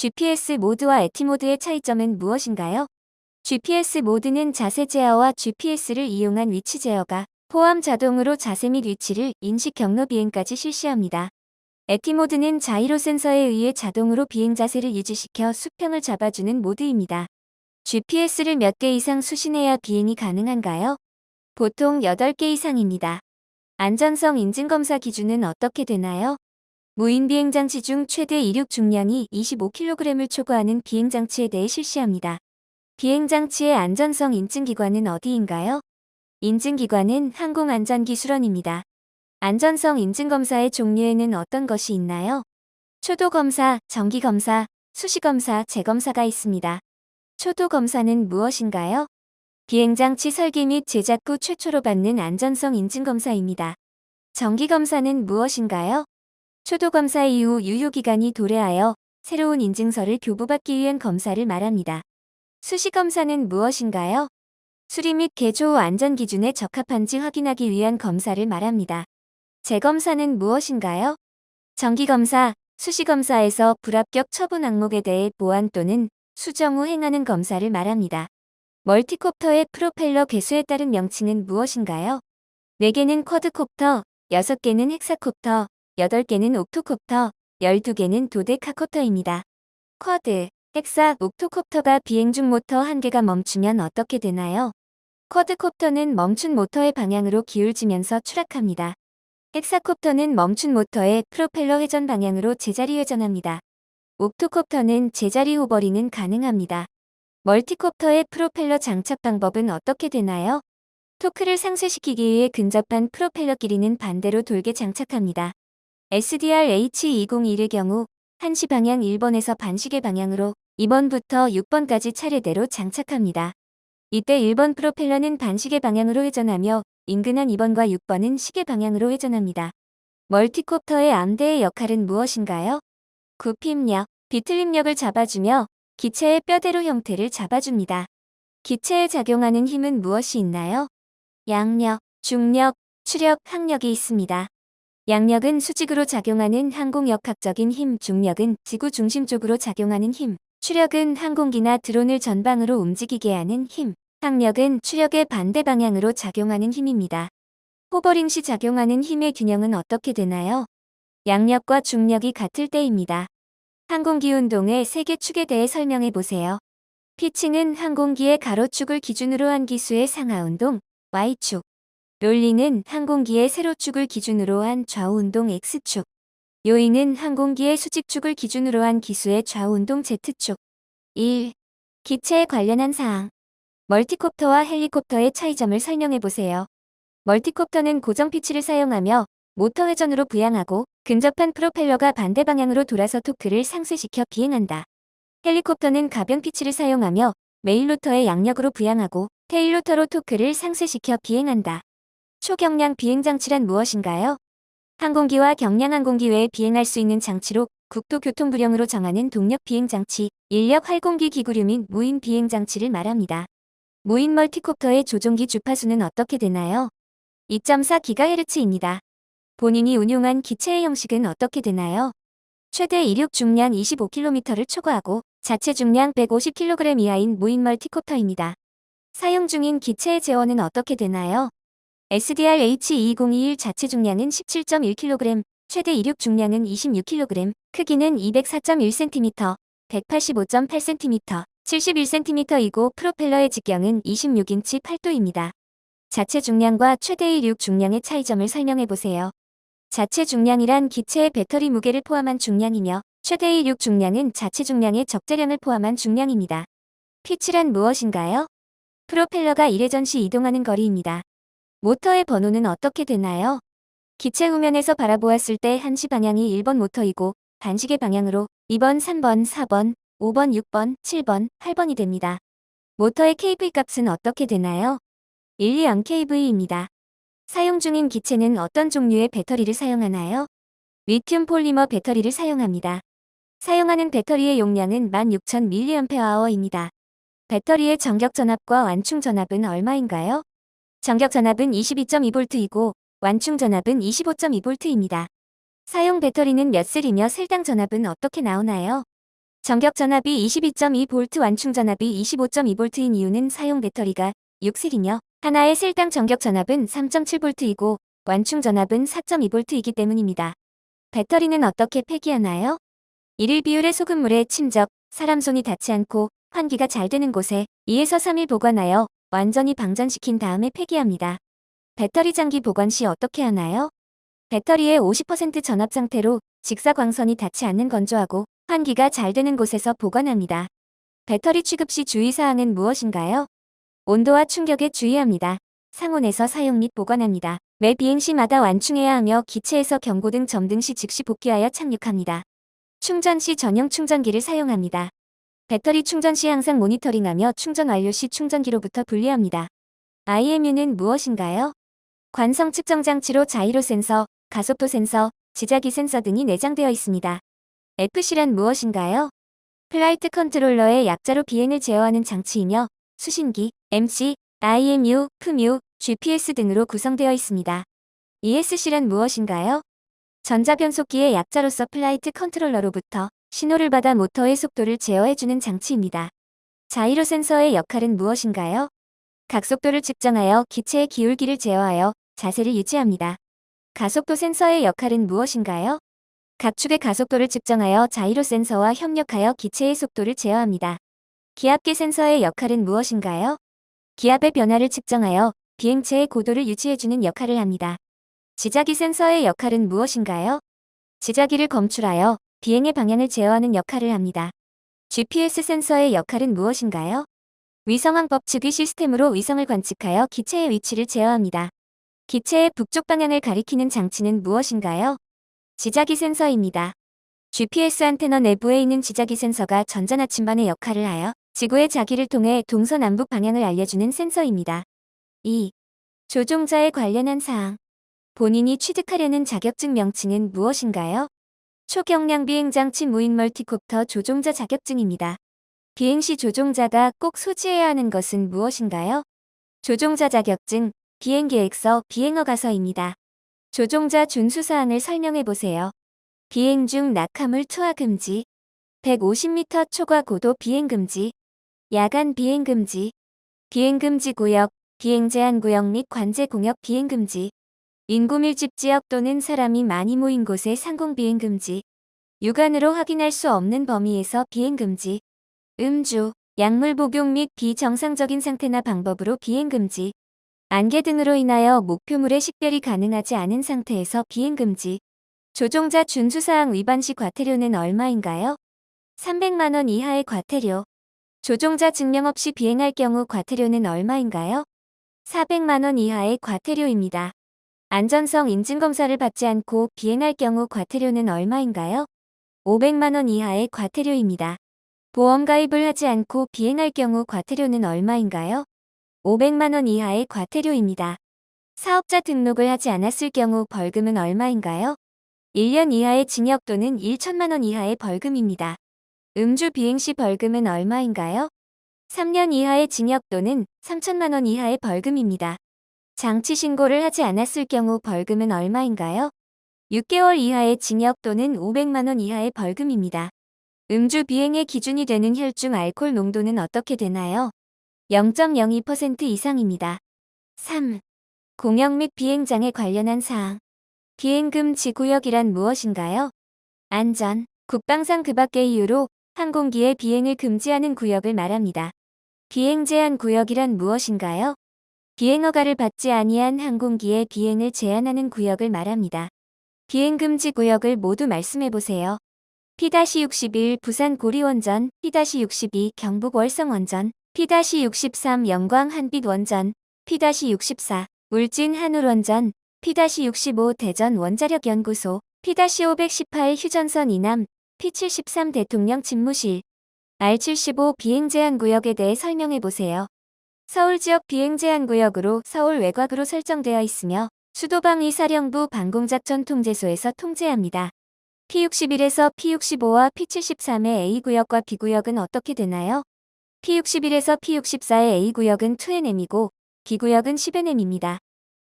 GPS 모드와 에티 모드의 차이점은 무엇인가요? GPS 모드는 자세 제어와 GPS를 이용한 위치 제어가 포함 자동으로 자세 및 위치를 인식 경로 비행까지 실시합니다. 에티 모드는 자이로 센서에 의해 자동으로 비행 자세를 유지시켜 수평을 잡아주는 모드입니다. GPS를 몇 개 이상 수신해야 비행이 가능한가요? 보통 8개 이상입니다. 안전성 인증검사 기준은 어떻게 되나요? 무인 비행장치 중 최대 이륙 중량이 25kg을 초과하는 비행장치에 대해 실시합니다. 비행장치의 안전성 인증기관은 어디인가요? 인증기관은 항공안전기술원입니다. 안전성 인증검사의 종류에는 어떤 것이 있나요? 초도검사, 정기검사, 수시검사, 재검사가 있습니다. 초도검사는 무엇인가요? 비행장치 설계 및 제작 후 최초로 받는 안전성 인증검사입니다. 정기검사는 무엇인가요? 초도검사 이후 유효기간이 도래하여 새로운 인증서를 교부받기 위한 검사를 말합니다. 수시검사는 무엇인가요? 수리 및 개조 후 안전기준에 적합한지 확인하기 위한 검사를 말합니다. 재검사는 무엇인가요? 정기검사, 수시검사에서 불합격 처분 항목에 대해 보완 또는 수정 후 행하는 검사를 말합니다. 멀티콥터의 프로펠러 개수에 따른 명칭은 무엇인가요? 4개는 쿼드콥터, 6개는 헥사콥터, 8개는 옥토콥터, 12개는 도데카콥터입니다. 쿼드, 헥사, 옥토콥터가 비행 중 모터 한 개가 멈추면 어떻게 되나요? 쿼드콥터는 멈춘 모터의 방향으로 기울지면서 추락합니다. 헥사콥터는 멈춘 모터의 프로펠러 회전 방향으로 제자리 회전합니다. 옥토콥터는 제자리 호버링은 가능합니다. 멀티콥터의 프로펠러 장착 방법은 어떻게 되나요? 토크를 상쇄시키기 위해 근접한 프로펠러 길이는 반대로 돌게 장착합니다. SDR-H201의 경우 1시 방향 1번에서 반시계 방향으로 2번부터 6번까지 차례대로 장착합니다. 이때 1번 프로펠러는 반시계 방향으로 회전하며 인근한 2번과 6번은 시계 방향으로 회전합니다. 멀티콥터의 암대의 역할은 무엇인가요? 굽힘력, 비틀림력을 잡아주며 기체의 뼈대로 형태를 잡아줍니다. 기체에 작용하는 힘은 무엇이 있나요? 양력, 중력, 추력, 항력이 있습니다. 양력은 수직으로 작용하는 항공역학적인 힘, 중력은 지구 중심 쪽으로 작용하는 힘, 추력은 항공기나 드론을 전방으로 움직이게 하는 힘, 항력은 추력의 반대 방향으로 작용하는 힘입니다. 호버링 시 작용하는 힘의 균형은 어떻게 되나요? 양력과 중력이 같을 때입니다. 항공기 운동의 3개 축에 대해 설명해 보세요. 피칭은 항공기의 가로축을 기준으로 한 기수의 상하운동, Y축. 롤링은 항공기의 세로축을 기준으로 한 좌우운동 X축. 요잉은 항공기의 수직축을 기준으로 한 기수의 좌우운동 Z축. 1. 기체에 관련한 사항. 멀티콥터와 헬리콥터의 차이점을 설명해 보세요. 멀티콥터는 고정 피치를 사용하며 모터 회전으로 부양하고 근접한 프로펠러가 반대 방향으로 돌아서 토크를 상쇄시켜 비행한다. 헬리콥터는 가변 피치를 사용하며 메인 로터의 양력으로 부양하고 테일 로터로 토크를 상쇄시켜 비행한다. 초경량 비행장치란 무엇인가요? 항공기와 경량 항공기 외에 비행할 수 있는 장치로 국토교통부령으로 정하는 동력 비행장치, 인력 활공기 기구류 및 무인 비행장치를 말합니다. 무인 멀티콥터의 조종기 주파수는 어떻게 되나요? 2.4GHz입니다. 본인이 운용한 기체의 형식은 어떻게 되나요? 최대 이륙 중량 25km를 초과하고 자체 중량 150kg 이하인 무인 멀티콥터입니다. 사용 중인 기체의 제원은 어떻게 되나요? SDR-H201 자체 중량은 17.1kg, 최대 이륙 중량은 26kg, 크기는 204.1cm, 185.8cm, 71cm이고 프로펠러의 직경은 26인치 8도입니다. 자체 중량과 최대 이륙 중량의 차이점을 설명해 보세요. 자체 중량이란 기체의 배터리 무게를 포함한 중량이며 최대 이륙 중량은 자체 중량의 적재량을 포함한 중량입니다. 피치란 무엇인가요? 프로펠러가 이례전 시 이동하는 거리입니다. 모터의 번호는 어떻게 되나요? 기체 후면에서 바라보았을 때 1시 방향이 1번 모터이고 반시계 방향으로 2번, 3번, 4번, 5번, 6번, 7번, 8번이 됩니다. 모터의 kV 값은 어떻게 되나요? 120kV입니다. 사용 중인 기체는 어떤 종류의 배터리를 사용하나요? 리튬 폴리머 배터리를 사용합니다. 사용하는 배터리의 용량은 16,000mAh입니다. 배터리의 전격 전압과 완충 전압은 얼마인가요? 전격 전압은 22.2V이고 완충 전압은 25.2V입니다. 사용 배터리는 몇 셀이며 셀당 전압은 어떻게 나오나요? 전격 전압이 22.2V, 완충 전압이 25.2V인 이유는 사용 배터리가 6셀이며 하나의 셀당 전격 전압은 3.7V이고 완충 전압은 4.2V이기 때문입니다. 배터리는 어떻게 폐기하나요? 1일 비율의 소금물에 침적, 사람 손이 닿지 않고 환기가 잘 되는 곳에 2에서 3일 보관하여 완전히 방전시킨 다음에 폐기합니다. 배터리 장기 보관 시 어떻게 하나요? 배터리의 50% 전압 상태로 직사광선이 닿지 않는 건조하고 환기가 잘 되는 곳에서 보관합니다. 배터리 취급 시 주의사항은 무엇인가요? 온도와 충격에 주의합니다. 상온에서 사용 및 보관합니다. 매 비행 시마다 완충해야 하며 기체에서 경고등 점등 시 즉시 복귀하여 착륙합니다. 충전 시 전용 충전기를 사용합니다. 배터리 충전 시 항상 모니터링하며 충전 완료 시 충전기로부터 분리합니다. IMU는 무엇인가요? 관성 측정 장치로 자이로 센서, 가속도 센서, 지자기 센서 등이 내장되어 있습니다. FC란 무엇인가요? 플라이트 컨트롤러의 약자로 비행을 제어하는 장치이며 수신기, MC, IMU, FMU, GPS 등으로 구성되어 있습니다. ESC란 무엇인가요? 전자변속기의 약자로서 플라이트 컨트롤러로부터 신호를 받아 모터의 속도를 제어해주는 장치입니다. 자이로 센서의 역할은 무엇인가요? 각속도를 측정하여 기체의 기울기를 제어하여 자세를 유지합니다. 가속도 센서의 역할은 무엇인가요? 각축의 가속도를 측정하여 자이로 센서와 협력하여 기체의 속도를 제어합니다. 기압계 센서의 역할은 무엇인가요? 기압의 변화를 측정하여 비행체의 고도를 유지해주는 역할을 합니다. 지자기 센서의 역할은 무엇인가요? 지자기를 검출하여 비행의 방향을 제어하는 역할을 합니다. GPS 센서의 역할은 무엇인가요? 위성항법 즉위 시스템으로 위성을 관측하여 기체의 위치를 제어합니다. 기체의 북쪽 방향을 가리키는 장치는 무엇인가요? 지자기 센서입니다. GPS 안테너 내부에 있는 지자기 센서가 전자나침반의 역할을 하여 지구의 자기를 통해 동서남북 방향을 알려주는 센서입니다. 2. 조종자에 관련한 사항. 본인이 취득하려는 자격증 명칭은 무엇인가요? 초경량 비행장치 무인 멀티콥터 조종자 자격증입니다. 비행 시 조종자가 꼭 소지해야 하는 것은 무엇인가요? 조종자 자격증, 비행계획서, 비행허가서입니다. 조종자 준수사항을 설명해보세요. 비행 중 낙하물 투하 금지, 150m 초과 고도 비행 금지, 야간 비행 금지, 비행 금지 구역, 비행 제한 구역 및 관제 공역 비행 금지, 인구 밀집 지역 또는 사람이 많이 모인 곳의 상공 비행 금지, 육안으로 확인할 수 없는 범위에서 비행 금지, 음주, 약물 복용 및 비정상적인 상태나 방법으로 비행 금지, 안개 등으로 인하여 목표물의 식별이 가능하지 않은 상태에서 비행 금지. 조종자 준수사항 위반 시 과태료는 얼마인가요? 300만 원 이하의 과태료. 조종자 증명 없이 비행할 경우 과태료는 얼마인가요? 400만 원 이하의 과태료입니다. 안전성 인증검사를 받지 않고 비행할 경우 과태료는 얼마인가요? 500만 원 이하의 과태료입니다. 보험 가입을 하지 않고 비행할 경우 과태료는 얼마인가요? 500만 원 이하의 과태료입니다. 사업자 등록을 하지 않았을 경우 벌금은 얼마인가요? 1년 이하의 징역 또는 1천만 원 이하의 벌금입니다. 음주 비행 시 벌금은 얼마인가요? 3년 이하의 징역 또는 3천만 원 이하의 벌금입니다. 장치 신고를 하지 않았을 경우 벌금은 얼마인가요? 6개월 이하의 징역 또는 500만 원 이하의 벌금입니다. 음주 비행의 기준이 되는 혈중 알코올 농도는 어떻게 되나요? 0.02% 이상입니다. 3. 공역 및 비행장에 관련한 사항. 비행금지 구역이란 무엇인가요? 안전, 국방상 그 밖의 이유로 항공기의 비행을 금지하는 구역을 말합니다. 비행 제한 구역이란 무엇인가요? 비행허가를 받지 아니한 항공기의 비행을 제한하는 구역을 말합니다. 비행금지 구역을 모두 말씀해보세요. P-61 부산 고리원전, P-62 경북 월성원전, P-63 영광 한빛원전, P-64 울진 한울원전, P-65 대전 원자력연구소, P-518 휴전선 이남, P-73 대통령 집무실, R-75 비행제한구역에 대해 설명해보세요. 서울 지역 비행제한구역으로 서울 외곽으로 설정되어 있으며 수도방위사령부 방공작전 통제소에서 통제합니다. P-61에서 P-65와 P-73의 A구역과 B구역은 어떻게 되나요? P-61에서 P-64의 A구역은 2NM이고 B구역은 10NM입니다.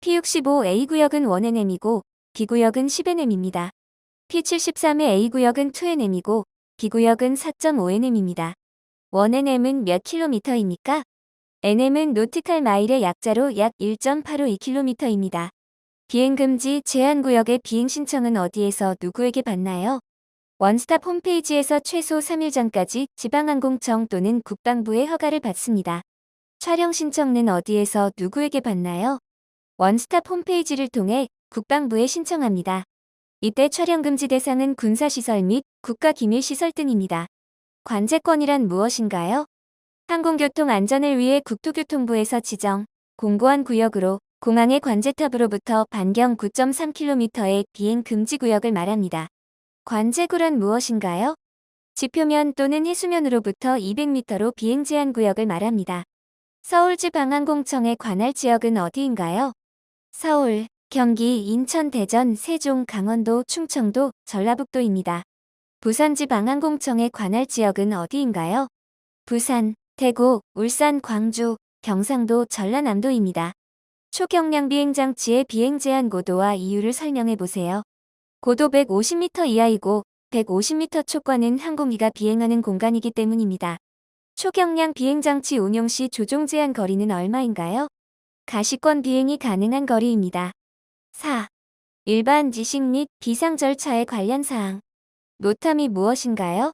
P-65 A구역은 1NM이고 B구역은 10NM입니다. P-73의 A구역은 2NM이고 B구역은 4.5nm입니다. 1nm은 몇 킬로미터입니까? nm은 노티칼 마일의 약자로 약 1.852km입니다. 비행금지 제한구역의 비행 신청은 어디에서 누구에게 받나요? 원스톱 홈페이지에서 최소 3일 전까지 지방항공청 또는 국방부의 허가를 받습니다. 촬영 신청은 어디에서 누구에게 받나요? 원스톱 홈페이지를 통해 국방부에 신청합니다. 이때 촬영금지 대상은 군사시설 및 국가기밀시설 등입니다. 관제권이란 무엇인가요? 항공교통 안전을 위해 국토교통부에서 지정, 공고한 구역으로 공항의 관제탑으로부터 반경 9.3km의 비행금지구역을 말합니다. 관제구란 무엇인가요? 지표면 또는 해수면으로부터 200m로 비행제한구역을 말합니다. 서울지방항공청의 관할 지역은 어디인가요? 서울, 경기, 인천, 대전, 세종, 강원도, 충청도, 전라북도입니다. 부산지방항공청의 관할 지역은 어디인가요? 부산, 대구, 울산, 광주, 경상도, 전라남도입니다. 초경량 비행장치의 비행 제한 고도와 이유를 설명해 보세요. 고도 150m 이하이고 150m 초과는 항공기가 비행하는 공간이기 때문입니다. 초경량 비행장치 운용 시 조종 제한 거리는 얼마인가요? 가시권 비행이 가능한 거리입니다. 4. 일반 지식 및 비상 절차에 관련 사항. 노탐이 무엇인가요?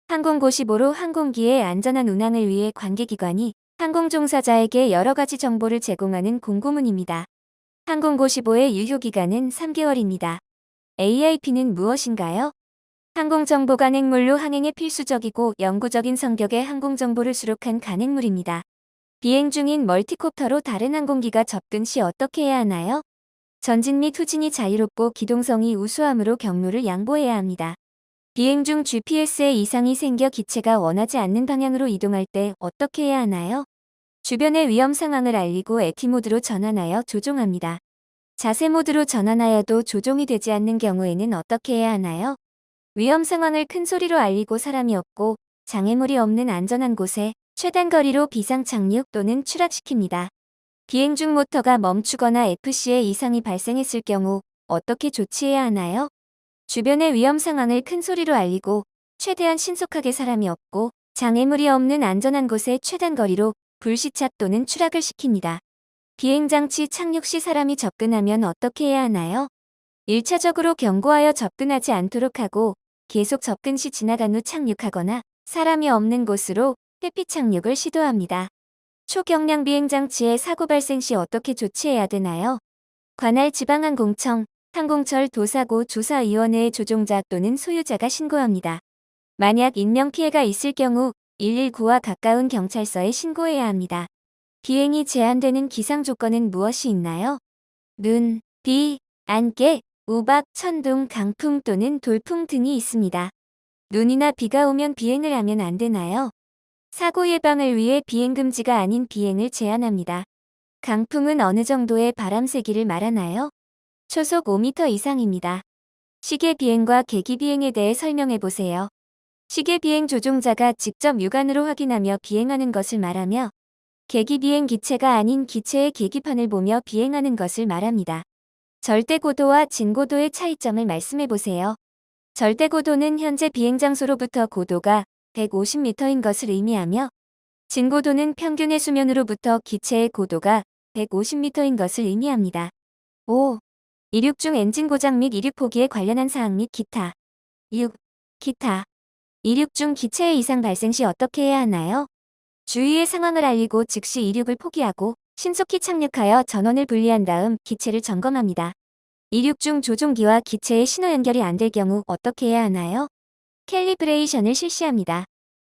항공고시보로 항공기의 안전한 운항을 위해 관계기관이 항공 종사자에게 여러 가지 정보를 제공하는 공고문입니다. 항공고시보의 유효기간은 3개월입니다. AIP는 무엇인가요? 항공정보 간행물로 항행에 필수적이고 영구적인 성격의 항공정보를 수록한 간행물입니다. 비행 중인 멀티콥터로 다른 항공기가 접근 시 어떻게 해야 하나요? 전진 및 후진이 자유롭고 기동성이 우수하므로 경로를 양보해야 합니다. 비행 중 GPS에 이상이 생겨 기체가 원하지 않는 방향으로 이동할 때 어떻게 해야 하나요? 주변의 위험 상황을 알리고 에티 모드로 전환하여 조종합니다. 자세 모드로 전환하여도 조종이 되지 않는 경우에는 어떻게 해야 하나요? 위험 상황을 큰 소리로 알리고 사람이 없고 장애물이 없는 안전한 곳에 최단 거리로 비상 착륙 또는 추락시킵니다. 비행 중 모터가 멈추거나 FC에 이상이 발생했을 경우 어떻게 조치해야 하나요? 주변의 위험 상황을 큰 소리로 알리고 최대한 신속하게 사람이 없고 장애물이 없는 안전한 곳에 최단 거리로 불시착 또는 추락을 시킵니다. 비행장치 착륙 시 사람이 접근하면 어떻게 해야 하나요? 1차적으로 경고하여 접근하지 않도록 하고 계속 접근 시 지나간 후 착륙하거나 사람이 없는 곳으로 회피 착륙을 시도합니다. 초경량 비행장치의 사고 발생 시 어떻게 조치해야 되나요? 관할 지방항공청, 항공철 도사고 조사위원회의 조종자 또는 소유자가 신고합니다. 만약 인명피해가 있을 경우 119와 가까운 경찰서에 신고해야 합니다. 비행이 제한되는 기상 조건은 무엇이 있나요? 눈, 비, 안개, 우박, 천둥, 강풍 또는 돌풍 등이 있습니다. 눈이나 비가 오면 비행을 하면 안 되나요? 사고 예방을 위해 비행 금지가 아닌 비행을 제한합니다. 강풍은 어느 정도의 바람 세기를 말하나요? 초속 5m 이상입니다. 시계 비행과 계기 비행에 대해 설명해 보세요. 시계 비행 조종자가 직접 육안으로 확인하며 비행하는 것을 말하며 계기 비행 기체가 아닌 기체의 계기판을 보며 비행하는 것을 말합니다. 절대 고도와 진고도의 차이점을 말씀해 보세요. 절대 고도는 현재 비행 장소로부터 고도가 150m인 것을 의미하며 진고도는 평균 해수면으로부터 기체의 고도가 150m인 것을 의미합니다. 5. 이륙 중 엔진 고장 및 이륙 포기에 관련한 사항 및 기타. 6. 기타. 이륙 중 기체의 이상 발생 시 어떻게 해야 하나요? 주위의 상황을 알리고 즉시 이륙을 포기하고 신속히 착륙하여 전원을 분리한 다음 기체를 점검합니다. 이륙 중 조종기와 기체의 신호 연결이 안 될 경우 어떻게 해야 하나요? 캘리브레이션을 실시합니다.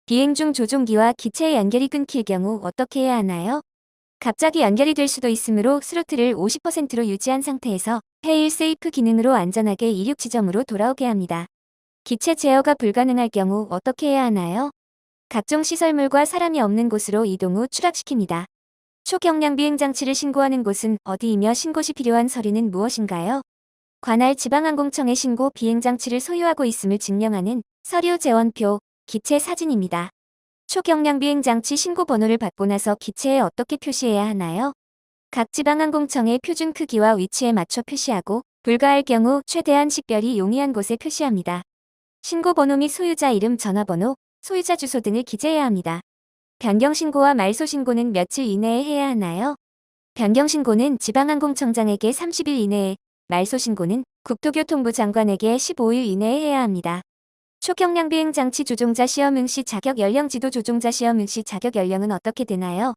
비행 중 조종기와 기체의 연결이 끊길 경우 어떻게 해야 하나요? 갑자기 연결이 될 수도 있으므로 스로틀을 50%로 유지한 상태에서 페일 세이프 기능으로 안전하게 이륙 지점으로 돌아오게 합니다. 기체 제어가 불가능할 경우 어떻게 해야 하나요? 각종 시설물과 사람이 없는 곳으로 이동 후 추락시킵니다. 초경량 비행장치를 신고하는 곳은 어디이며 신고 시 필요한 서류는 무엇인가요? 관할 지방항공청에 신고 비행장치를 소유하고 있음을 증명하는 서류 재원표, 기체 사진입니다. 초경량 비행장치 신고 번호를 받고 나서 기체에 어떻게 표시해야 하나요? 각 지방항공청의 표준 크기와 위치에 맞춰 표시하고 불가할 경우 최대한 식별이 용이한 곳에 표시합니다. 신고 번호 및 소유자 이름, 전화번호, 소유자 주소 등을 기재해야 합니다. 변경 신고와 말소 신고는 며칠 이내에 해야 하나요? 변경 신고는 지방항공청장에게 30일 이내에, 말소 신고는 국토교통부 장관에게 15일 이내에 해야 합니다. 초경량 비행 장치 조종자 시험 응시 자격 연령 지도 조종자 시험 응시 자격 연령은 어떻게 되나요?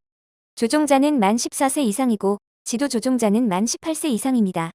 조종자는 만 14세 이상이고 지도 조종자는 만 18세 이상입니다.